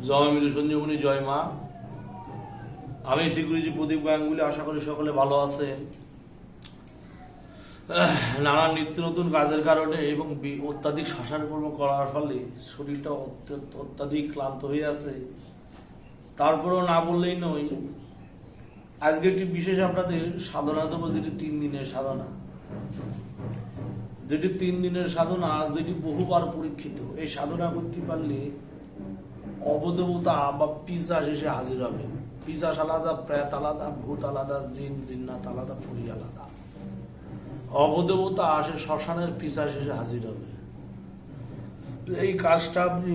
জয় মিলু সঞ্জীবনী, জয় মা। আমি সিকিউরিটি প্রদীপ গাঙ্গুলি। আশা করি সকলে ভালো আছেন। নানান নিত্য নতুন কাজের কারণে এবং অত্যাধিক শ্মশান কর্ম করার ফলে শরীরটা অত্যাধিক ক্লান্ত হয়ে আছে। তারপরেও না বললেই নয়, আজকে একটি বিশেষ আপনাদের সাধনা দেবো, যেটি 3 দিনের সাধনা, যেটি 3 দিনের সাধনা, যেটি বহুবার পরীক্ষিত। এই সাধনা করতে পারলে অবদেবতা বা পিশাচ এসে হাজির হবে। পিশাচ আলাদা, প্রেত আলাদা, ভূত আলাদা, জিন জিন্নাত আলাদা, ফুরি আলাদা। অবদেবতা আসে শ্মশানের, পিশাচ এসে হাজির হবে। এই কাজটা আপনি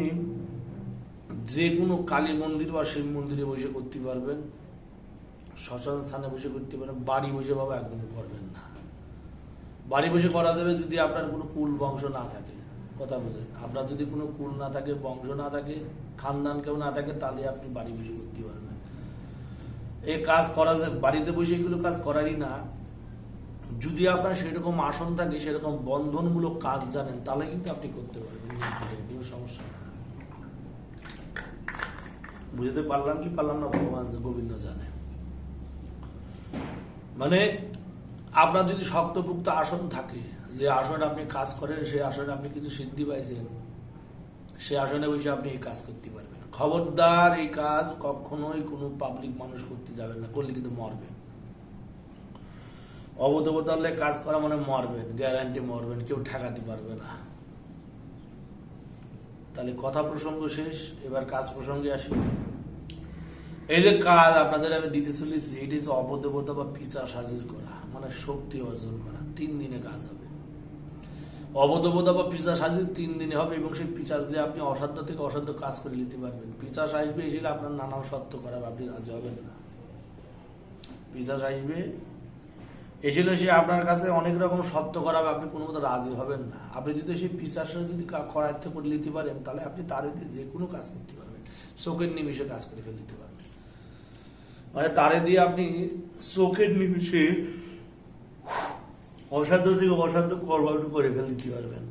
যে কোনো কালী মন্দির বা শিব মন্দিরে বসে করতে পারবেন, শ্মশান স্থানে বসে করতে পারবেন। বাড়ি বসে বাবা একদম করবেন না। বাড়ি বসে করা যাবে যদি আপনার কোনো কুল বংশ না থাকে। কথা বোঝেন? আপনার যদি কোনো কুল না থাকে, বংশ না থাকে, খানদান কেউ না থাকে, তাহলে আপনি বাড়ি বসে করতে পারবেন। এই কাজ করা যায় বাড়িতে বসে, এগুলো কাজ করারই না। যদি আপনার সেরকম আসন থাকে, সেরকম বন্ধনমূলক কাজ জানেন, তাহলে কিন্তু আপনি করতে পারবেন, কোনো সমস্যা না। বুঝতে পারলাম কি পারলাম না, ভগবান গোবিন্দ জানে। মানে আপনার যদি শক্তপুক্ত আসন থাকে, যে আসনে আপনি কাজ করেন, সেই আসনে আপনি কিছু সিদ্ধি পাইছেন, সে আসনে বসে আপনি এই কাজ করতে পারবেন। খবরদার, এই কাজ কখনোই কোনো পাবলিক মানুষ করতে যাবেন না, করলে কিন্তু মরবেন। অবদেবতালে কাজ করা মানে মরবেন, গ্যারান্টি মরবেন, কেউ ঠেকাতে পারবে না। তাহলে কথা প্রসঙ্গ শেষ, এবার কাজ প্রসঙ্গে আসি। এই যে কাজ আপনাদের আমি দিতে চলেছি, এটি হচ্ছে অবদেবতা বা পিশাচ হাজির করা, মানে শক্তি অর্জন করা। 3 দিনে কাজ হবে। অবদেবতা বা পিশাচ হাজির 3 দিনে হবে, এবং সেই পিশাচ দিয়ে আপনি অসাধ্য থেকে অসাধ্য কাজ করে নিতে পারবেন। পিশাচ আসবে, এসে আপনার নানান সত্য করাবে, আপনি রাজি হবেন না। পিশাচ আসবে, এসে সে আপনার কাছে অনেক রকম সত্য করাবে, আপনি কোনো মতো রাজি হবেন না। আপনি যদি সেই পিশাচটা যদি করায়ত্ত করে নিতে পারেন, তাহলে আপনি তার দিয়ে যে কোনো কাজ করতে পারবেন, চোখের নিমিষে কাজ করে ফেলে দিতে পারবেন। মানে তারে দিয়ে আপনি চোখের নিমিষে অসাধ্য থেকে অসাধ্য কর্ম করে ফেলে দিতে পারবেন,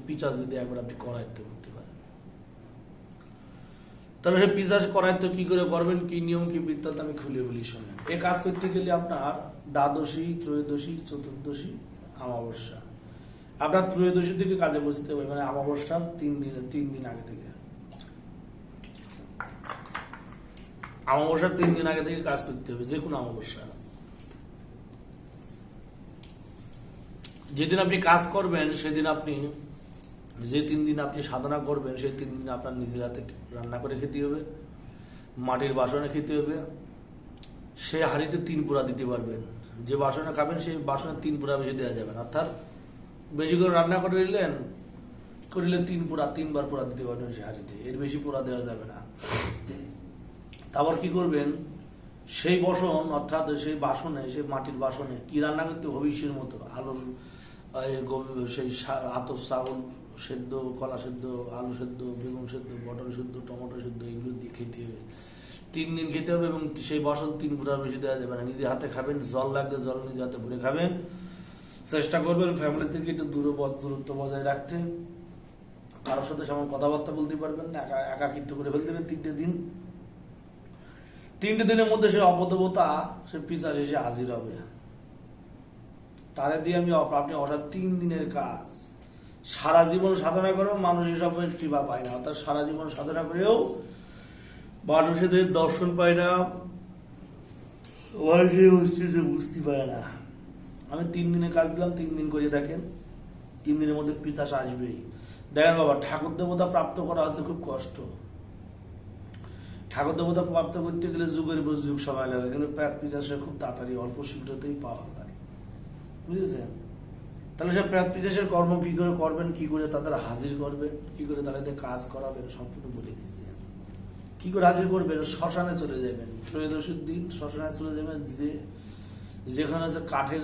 পিশাচ যদি একবার আপনি করায়ত্ত করতে পারেন। তাহলে সে পিশাচ করায়ত্ত কি করে করবেন, কি নিয়ম, কি বৃত্তান্ত আমি খুলে বলি শোনেন। এ কাজ করতে গেলে আপনার দ্বাদশী, ত্রয়োদশী, চতুর্দশী, অমাবস্যা, আপনার ত্রয়োদশী থেকে কাজে বসতে হবে, মানে অমাবস্যার 3 দিন আগে থেকে। অমাবস্যার 3 দিন আগে থেকে কাজ করতে হবে, যে কোনো অমাবস্যা। যেদিন আপনি কাজ করবেন, সেদিন আপনি যে 3 দিন আপনি সাধনা করবেন, সেই 3 দিন আপনার নিজের হাতে রান্না করে খেতে হবে, মাটির বাসনে খেতে হবে। সে হাঁড়িতে 3 পুরা দিতে পারবেন। যে বাসনে খাবেন, সেই বাসনে 3 পুরা বেশি দেওয়া যাবে না। অর্থাৎ বেশি করে রান্না করে নিলেন, 3 পুরা, 3 বার পুরা দিতে পারবেন সেই হাঁড়িতে, এর বেশি পুরা দেওয়া যাবে না। তারপর কি করবেন, সেই বসন অর্থাৎ সেই বাসনে, সেই মাটির বাসনে কি রান্না করতে, ভবিষ্যের মতো আলুর সেই আতপ চাউল সেদ্ধ, কলা সেদ্ধ, আলু সেদ্ধ, বেগুন সেদ্ধ, পটল সেদ্ধ, টমেটো সেদ্ধ, এগুলো দিয়ে খেতে হবে। 3 দিন খেতে হবে, এবং সেই বাসন 3 ফুটার বেশি দেওয়া যাবে না। নিজে হাতে খাবেন, জল লাগলে জল নিজে হাতে ভরে খাবেন। চেষ্টা করবেন ফ্যামিলি থেকে একটু দূরত্ব বজায় রাখতে। কারোর সাথে সেমন কথাবার্তা বলতে পারবেন না, একাকিত্ব করে ফেলতে দেবেন 3টে দিন। 3টে দিনের মধ্যে সে অবদেবতা, সে পিশাচ এসে হাজির হবে। তারে দিয়ে আপনি অর্থাৎ 3 দিনের কাজ। সারা জীবন সাধনা করেও মানুষ এসব কৃপা পায় না, অর্থাৎ সারা জীবন সাধনা করেও মানুষের দর্শন পায় না, বুঝতে পারে না। আমি 3 দিনের কাজ দিলাম, 3 দিন করে দেখেন, 3 দিনের মধ্যে পিশাচ আসবেই। দেখেন বাবা, ঠাকুর দেবতা প্রাপ্ত করা আছে খুব কষ্ট। ঠাকুর দেবতা প্রাপ্ত করতে গেলে যুগের পর যুগ সময় লাগে, কিন্তু প্রেত পিশাচে খুব তাড়াতাড়ি অল্প শীঘ্রতেই পাওয়া যায়। বুঝেছেন? তাহলে সে প্রেত পিশাচের কর্ম কি করে করবেন, কি করে তাদের হাজির করবেন, কি করে তাদের কাজ করাবেন, সম্পূর্ণ বলে দিচ্ছে। কি করে হাজির করবেন, শ্মশানে চলে যাবেন। ত্রয়োদশীর দিন শ্মশানে চলে যাবেন, যেখানে আছে কাঠের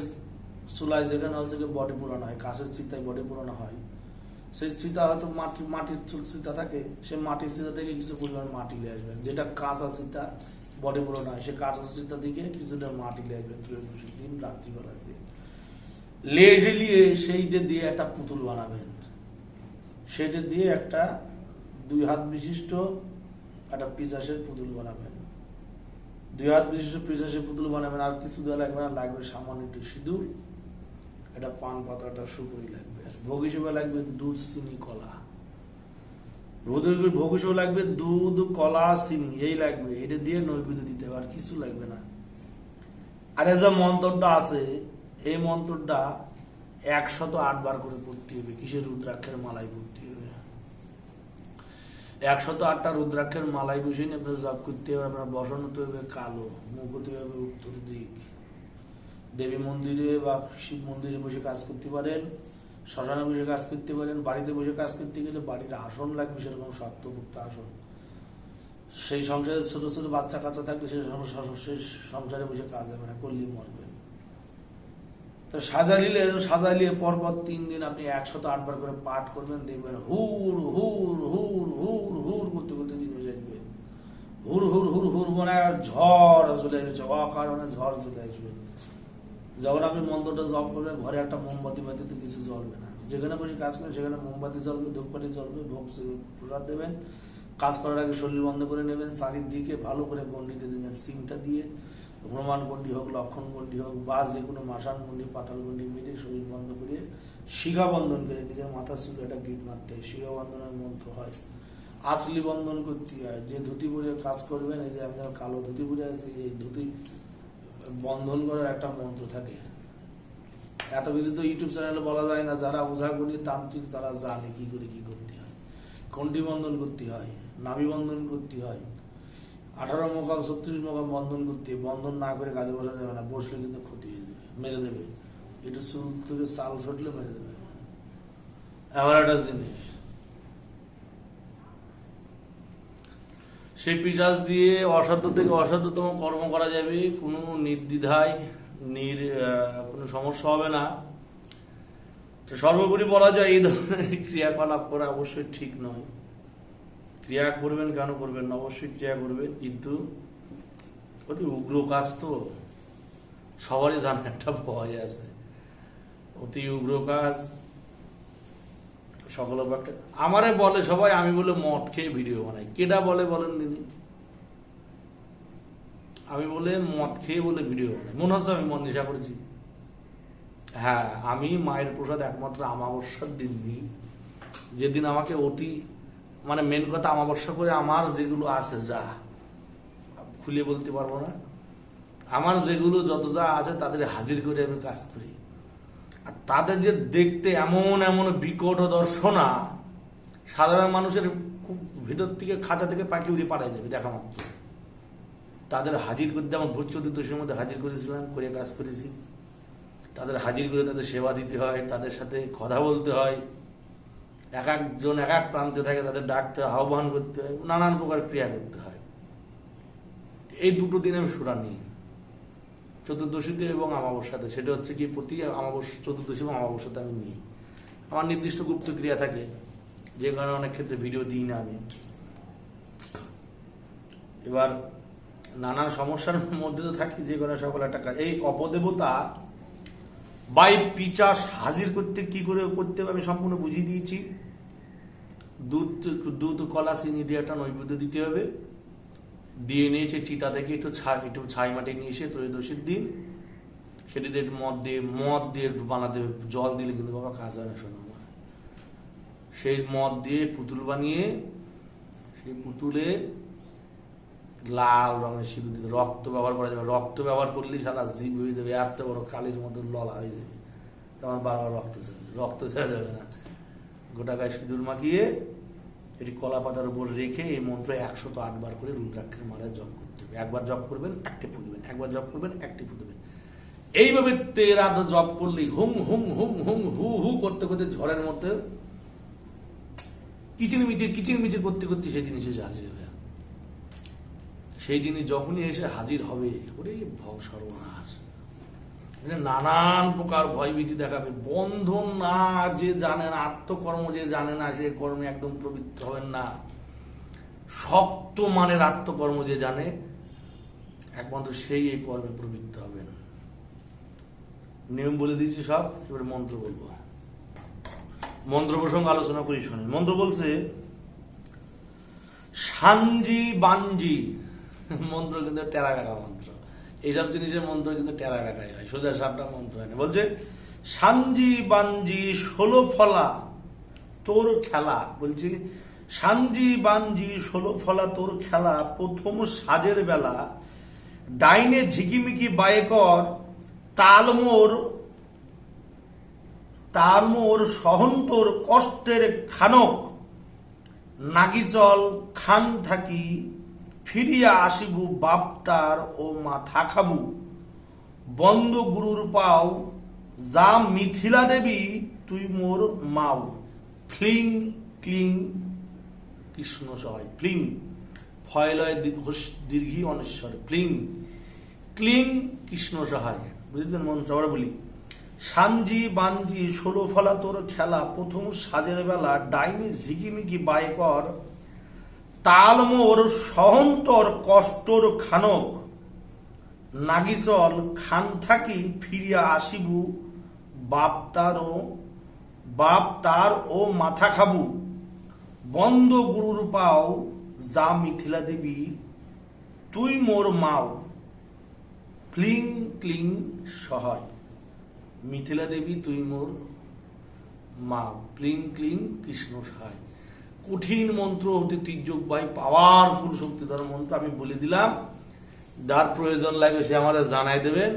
চুলায়, যেখানে হচ্ছে বডি পোড়ানো হয়, কাঠের চিতায় বডি পোড়ানো হয়, সেই চিতা হয়তো মাটির চিতা থাকে, সে মাটির চিতা থেকে কিছু পরিমাণ মাটি নিয়ে আসবেন। যেটা কাঁচা চিতা বডি পোড়ানো হয়, সে কাঁচা চিতা থেকে কিছুটা মাটি নিয়ে আসবেন। ত্রয়োদশীর দিন রাত্রিবেলা নিয়ে সেইটা দিয়ে একটা পুতুল বানাবেন। সেটা দিয়ে একটা 2 হাত বিশিষ্ট একটা পিশাচের পুতুল বানাবেন, 2 হাত বিশিষ্ট পিশাচের পুতুল বানাবেন। আর কিছু দেওয়া লাগবে না, লাগবে সামান্য একটু সিঁদুর, একটা পান পাতাটা সুপুরি লাগবে। ভোগ হিসেবে লাগবে দুধ, চিনি, কলা। ভোগ হিসেবে লাগবে দুধ, কলা, চিনি, এই লাগবে। এটা দিয়ে নৈবেদ্য দিতে হবে, আর কিছু লাগবে না। আর এই যে মন্ত্রটা আছে, এই মন্ত্রটা 108 বার করে পড়তে হবে। কিসের? রুদ্রাক্ষের মালাই পড়তে হবে। 108টা রুদ্রাক্ষের মালাই বসে নিয়ে আপনার জপ করতে হবে। আপনার বসন হতে হবে কালো, মুখ হতে হবে উত্তর দিক। দেবী মন্দিরে বা শিব মন্দিরে বসে কাজ করতে পারেন, শ্মশানে বসে কাজ করতে পারেন। বাড়িতে বসে কাজ করতে গেলে বাড়ির আসন লাগবে, সেরকম শক্তপোক্ত আসন। সেই সংসারে ছোট ছোট বাচ্চা কাচ্চা থাকবে, সেই সংসারে বসে কাজ হবে না, করলেই মরবেন। তো সাজালিয়ে পরপর 3 দিন আপনি 108 বার করে পাঠ করবেন, দেখবেন হুর হুর হুর হুর হুর করতে করতে দিন হয়ে যাবে। হুর হুর হুর হুর মানে ঝড় চলে আসবে, অকারণে ঝড় চলে আসবে। যখন আপনি মন্ত্রটা জপ করবেন, ঘরে একটা মোমবাতি বাতিতে কিছু জ্বলবে না। যেখানে বসে কাজ করেন সেখানে মোমবাতি জ্বলবে, ধূপকাঠি জ্বলবে, ভোগ প্রসাদ দেবেন। কাজ করার আগে শরীর বন্ধ করে নেবেন, চারিদিকে ভালো করে গণ্ডিতে দেবেন সিমটা দিয়ে। হনুমান গণ্ডি হোক, লক্ষণ গণ্ডি হোক, বা যে কোনো মাসান গণ্ডি, পাতাল গণ্ডি মেরে শরীর বন্ধ করে শিখা বন্ধন করে নিজের মাথা চুলে একটা গিট মারতে হয়। শিখা বন্ধনের মন্ত্র হয়। আসলি বন্ধন করতে হয়। যে ধুতি পরে কাজ করবেন, এই যে আমি কালো ধুতি পরে আছি, এই ধুতি বন্ধন করার একটা মন্ত্র থাকে। এত কিছু তো ইউটিউব চ্যানেলে বলা যায় না। যারা ওঝাগুনি তান্ত্রিক তারা জানে কি করে কি করতে হয়। কণ্ঠি বন্ধন করতে হয়, নাভি বন্ধন করতে হয়, 18 মোকাম 36 মোকাম বন্ধন করতে হয়। বন্ধন না করে কাজে বসা যাবে না, বসলে কিন্তু ক্ষতি হয়ে যাবে, মেরে দেবে। একটু চুল থেকে চাল ছটলে মেরে দেবে। এবার একটা জিনিস, সেই পিশাচ দিয়ে অসাধ্য থেকে অসাধ্যতম কর্ম করা যাবে, কোনো নির্দ্বিধায়, কোনো সমস্যা হবে না। তো সর্বোপরি বলা যায় এই ধরনের ক্রিয়াকলাপ করা অবশ্যই ঠিক নয়। ক্রিয়া করবেন কেন করবেন না, অবশ্যই ক্রিয়া করবেন, কিন্তু অতি উগ্র কাজ তো সবারই জানে, একটা ভয় আছে। অতি উগ্র কাজ সকল আমারে বলে সবাই আমি বলে মদ খেয়ে ভিডিও বানাই। কেডা বলে বলেন দিদি? আমি বলে মদ খেয়ে বলে ভিডিও বানাই? মনে হচ্ছে আমি মদ নেশা করেছি? হ্যাঁ, আমি মায়ের প্রসাদ একমাত্র আমাবস্যার দিন দিই, যেদিন আমাকে অতি মানে মেন কথা আমাবস্যা করে আমার যেগুলো আছে, যা খুলে বলতে পারবো না, আমার যেগুলো যত যা আছে তাদের হাজির করে আমি কাজ করি। আর তাদের যে দেখতে এমন এমন বিকট দর্শনা, সাধারণ মানুষের খুব ভিতর থেকে খাঁচা থেকে পাখি উড়ে পাঠাই যাবে দেখা মাত্র। তাদের হাজির করতে আমার ভোট 14 মধ্যে হাজির করেছিলাম, করে কাজ করেছি। তাদের হাজির করে তাদের সেবা দিতে হয়, তাদের সাথে কথা বলতে হয়। এক একজন এক এক প্রান্তে থাকে, তাদের ডাকতে হয়, আহ্বান করতে হয়, নানান প্রকার ক্রিয়া করতে হয়। এই 2 দিন আমি সুরা নিই, চতুর্দশীতে এবং আমাবস্যাতে। সেটা হচ্ছে কি প্রতি আমাবস্যা, চতুর্দশী এবং আমাবস্যাতে আমি নিই। আমার নির্দিষ্ট গুপ্ত ক্রিয়া থাকে, যে কারণে অনেক ক্ষেত্রে ভিডিও দিই না আমি। এবার নানান সমস্যার মধ্যে তো থাকি, যে কারণে সকল একটা কাজ। এই অপদেবতা বাই পিচাস হাজির করতে কি করে করতে হবে আমি সম্পূর্ণ বুঝিয়ে দিয়েছি। দুধ কলা চিনি দিয়ে একটা নৈবেদ্য দিতে হবে। দিয়ে নিয়েছে চিতা থেকে একটু ছাই মাটি নিয়ে এসে ত্রয়োদশীর দিন সেটিতে একটু মদ দিয়ে একটু বানাতে হবে। জল দিলে কিন্তু বাবা কাজ হয় না, শোনো। সেই মদ দিয়ে পুতুল বানিয়ে সেই পুতুলে লাল রঙের সিঁদুর দিতে, রক্ত ব্যবহার করা যাবে। রক্ত ব্যবহার করলেই সারা জীব হয়ে যাবে, এত বড় কালির মতো ললা হয়ে যাবে। তোমার বারবার রক্ত দেওয়া যাবে না। গোটা গায়ে সিঁদুর মাখিয়ে এটি কলা পাতার উপর রেখে এই মন্ত্র 108 বার করে রুদ্রাক্ষের মালায় জপ করতে হবে। একবার জপ করবেন, একটি ফুটবেন, একবার জপ করবেন, একটি ফুটবেন। এইভাবে 13 জপ করলেই হুম হুম হুম হুম হু হু করতে করতে ঝড়ের মধ্যে কিচিরমিচির করতে করতে সেই জিনিস এসে হাজির হবে। সেই জিনিস যখনই এসে হাজির হবে, ওরে সর্বনাশ, নানান প্রকার ভয়ভীতি দেখাবে। বন্ধন না যে জানে না, আত্মকর্ম যে জানে না, সে কর্মে একদম প্রবৃত্ত হবেন না। শক্ত মানের আত্মকর্ম যে জানে, একমাত্র সেই এই কর্মে প্রবৃত্ত হবেন। নিয়ম বলে দিয়েছি সব, এবার মন্ত্র বলবো। মন্ত্র প্রসঙ্গে আলোচনা করি, শোনেন। মন্ত্র বলছে সানজি বানজি মন্ত্র কিন্তু টেরা কাকা মন্ত্র। এইসব জিনিসের মন্ত্র কিন্তু টেরা কাকাই হয়, সোজা সাপটা মন্ত্র হয় না। বলছে সানজি বানজি 16 ফলা তোর খেলা। বলছি সানজি বানজি 16 ফলা তোর খেলা, প্রথম সাজের বেলা ডাইনে ঝিকিমিকি বায়েকর, তালমোর সহন্তর কষ্টের খানক, নাগিজল খান থাকি ফিরিয়া আসিবু, বাপতার ও মাথা খাবু, বন্ধ গুরুর পাও, যা মিথিলা দেবী তুই মোর মাও, ফ্লিং ক্লিং কৃষ্ণ সহায়, ফ্লিং ফয়লয় দীর্ঘি অনেশ্বর, ফ্লিং ক্লিং কৃষ্ণ সহায়। বুঝেছেন মন্ত্র? আবার বলি সানজি বানজি 16 ফলা তোর খেলা, প্রথম সাজের বেলা ডাইনি ঝিকিমিকি বায়কর, তালমোর সহন্তর কষ্টর খানক, নাগিচল খান থাকি ফিরিয়া আসিবু, বাপ তার ও মাথা খাবু, বন্ধ গুরুর পাও, যা মিথিলা দেবী তুই মোর মাও, ফ্লিং ক্লিং সহায়। মিথিলা দেবী তুই মোর মা, প্লিং ক্লিং কৃষ্ণ সহায়। কঠিন মন্ত্র, অতি তির্যক বাই, পাওয়ারফুল শক্তিধর মন্ত্র। আমি বলে দিলাম, যার প্রয়োজন লাগবে সে আমার জানাই দেবেন,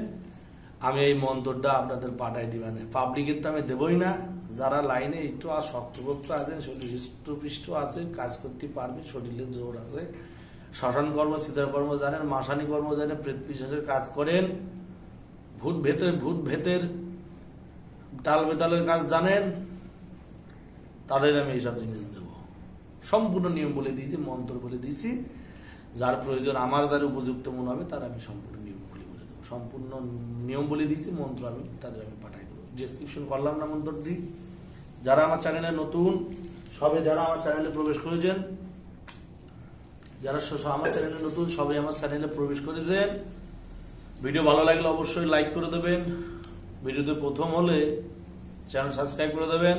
আমি এই মন্ত্রটা আপনাদের পাঠাই দিবেন। পাবলিকের তো আমি দেবই না। যারা লাইনে একটু আর শক্তভক্ত আছেন, শরীর হৃষ্টপৃষ্ট আছে, কাজ করতে পারবে, শরীরে জোর আছে, শ্মশান কর্ম সিদ্ধার কর্ম জানেন, মাসানি কর্ম জানেন, প্রেত পিশাচের কাজ করেন, ভূত ভেতের তাল বেতালের কাজ জানেন, তাদের আমি এইসব জিনিস দেবো। সম্পূর্ণ নিয়ম বলে দিয়েছি, মন্ত্র বলে দিয়েছি। যার প্রয়োজন, আমার যার উপযুক্ত মনে হবে, তার আমি সম্পূর্ণ নিয়ম বলে দেবো। সম্পূর্ণ নিয়ম বলে দিয়েছি, মন্ত্র আমি তাদের আমি পাঠাই দেবো। ডেসক্রিপশন করলাম না মন্ত্রটি। যারা আমার চ্যানেলে নতুন, যারা আমার চ্যানেলে প্রবেশ করেছেন, যারা আমার চ্যানেলে নতুন সবাই আমার চ্যানেলে প্রবেশ করেছেন, ভিডিও ভালো লাগলে অবশ্যই লাইক করে দেবেন। ভিডিওতে প্রথম হলে চ্যানেল সাবস্ক্রাইব করে দেবেন।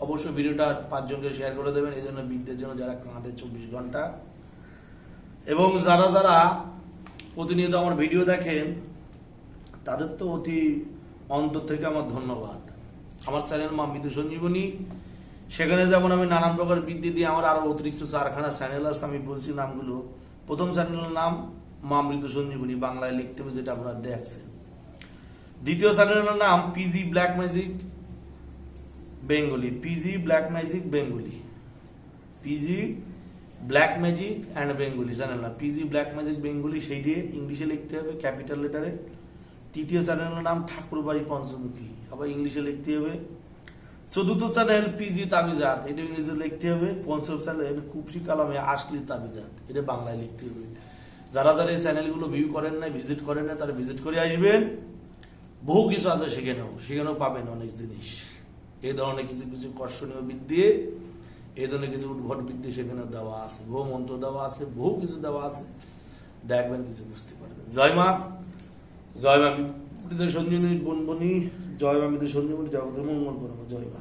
অবশ্যই ভিডিওটা 5 জনকে শেয়ার করে দেবেন, এই জন্য বিদ্যের জন্য যারা কাঁদে 24 ঘন্টা। এবং যারা প্রতিনিয়ত আমার ভিডিও দেখেন, তাদের তো অতি অন্তর থেকে আমার ধন্যবাদ। আমার চ্যানেল মা মৃত্যু সঞ্জীবনী, সেখানে যেমন আমি নানান প্রকার বিদ্যে দিয়ে, আমার আরো অতিরিক্ত 4খানা চ্যানেল আছে, আমি বলছি নামগুলো। প্রথম চ্যানেলের নাম মা মৃত্যু সঞ্জীবনী, বাংলায় লিখতে হবে, যেটা আপনারা দেখছেন। দ্বিতীয় চ্যানেলের নাম PG black magic Bengali, PG black magic Bengali, PG black magic and Bengali channel না, পিজি ব্ল্যাক ম্যাজিক বেঙ্গলি, সেই দিয়ে ইংলিশে লিখতে হবে, ক্যাপিটাল লেটারে। তৃতীয় চ্যানেলের নাম ঠাকুরবাড়ি পঞ্চমুখী, আবার ইংলিশে লিখতে হবে। চতুর্থ চ্যানেল পিজি তাবিজাত, এটা ইংলিশে লিখতে হবে। পঞ্চম চ্যানেল কুপসি কালামে আসলি তাবিজাত, এটা বাংলায় লিখতে হবে। যারা এই চ্যানেলগুলো ভিউ করেন না, ভিজিট করেন না, তারা ভিজিট করে আসবেন। বহু কিছু আছে সেখানেও পাবেন অনেক জিনিস। এই ধরনের কিছু কর্ষণীয় বিদ্যে, এই ধরনের কিছু উদ্ভট বিদ্যে সেখানে দেওয়া আছে, বহু মন্ত্র দেওয়া আছে, বহু কিছু দেওয়া আছে, দেখবেন, কিছু বুঝতে পারবেন। জয় মা মৃত্যু সঞ্জীবনী বনবনী, জয় মা মৃত্যু সঞ্জীবনী, জগতের মঙ্গল করবো। জয় মা।